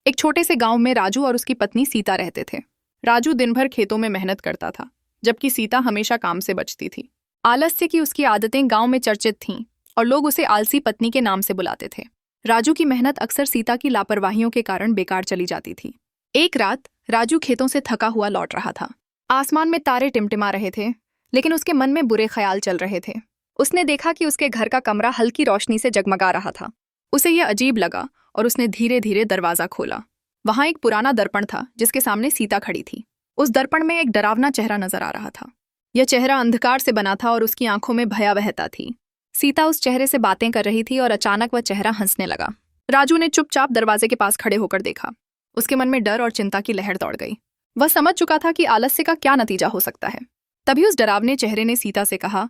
एक छोटे से गांव में राजू और उसकी पत्नी सीता रहते थे। राजू दिन भर खेतों में मेहनत करता था, जबकि सीता हमेशा काम से बचती थी। आलस्य की उसकी आदतें गांव में चर्चित थीं और लोग उसे आलसी पत्नी के नाम से बुलाते थे। राजू की मेहनत अक्सर सीता की लापरवाहियों के कारण बेकार चली जाती थी। एक रात राजू खेतों से थका हुआ लौट रहा था। आसमान में तारे टिमटिमा रहे थे, लेकिन उसके मन में बुरे ख्याल चल रहे थे। उसने देखा कि उसके घर का कमरा हल्की रोशनी से जगमगा रहा था। उसे यह अजीब लगा और उसने धीरे धीरे दरवाजा खोला। वहां एक पुराना दर्पण था जिसके सामने सीता खड़ी थी। उस दर्पण में एक डरावना चेहरा नजर आ रहा था। यह चेहरा अंधकार से बना था और उसकी आंखों में भयावहता थी। सीता उस चेहरे से बातें कर रही थी और अचानक वह चेहरा हंसने लगा। राजू ने चुपचाप दरवाजे के पास खड़े होकर देखा। उसके मन में डर और चिंता की लहर दौड़ गई। वह समझ चुका था कि आलस्य का क्या नतीजा हो सकता है। तभी उस डरावने चेहरे ने सीता से कहा,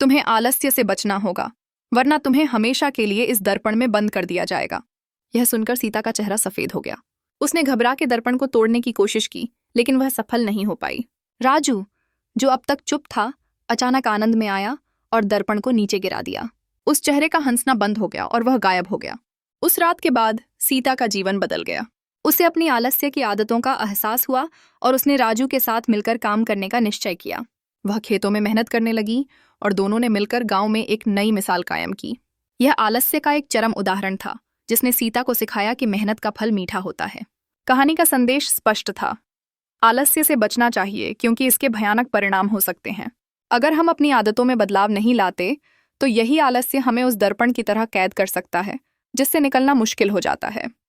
तुम्हें आलस्य से बचना होगा, वरना तुम्हें हमेशा के लिए इस दर्पण में बंद कर दिया जाएगा। यह सुनकर सीता का चेहरा सफेद हो गया। उसने घबरा के दर्पण को तोड़ने की कोशिश की, लेकिन वह सफल नहीं हो पाई। राजू, जो अब तक चुप था, अचानक आनंद में आया और दर्पण को नीचे गिरा दिया। उस चेहरे का हंसना बंद हो गया और वह गायब हो गया। उस रात के बाद सीता का जीवन बदल गया। उसे अपनी आलस्य की आदतों का एहसास हुआ और उसने राजू के साथ मिलकर काम करने का निश्चय किया। वह खेतों में मेहनत करने लगी और दोनों ने मिलकर गांव में एक नई मिसाल कायम की। यह आलस्य का एक चरम उदाहरण था, जिसने सीता को सिखाया कि मेहनत का फल मीठा होता है। कहानी का संदेश स्पष्ट था। आलस्य से बचना चाहिए, क्योंकि इसके भयानक परिणाम हो सकते हैं। अगर हम अपनी आदतों में बदलाव नहीं लाते, तो यही आलस्य हमें उस दर्पण की तरह कैद कर सकता है, जिससे निकलना मुश्किल हो जाता है।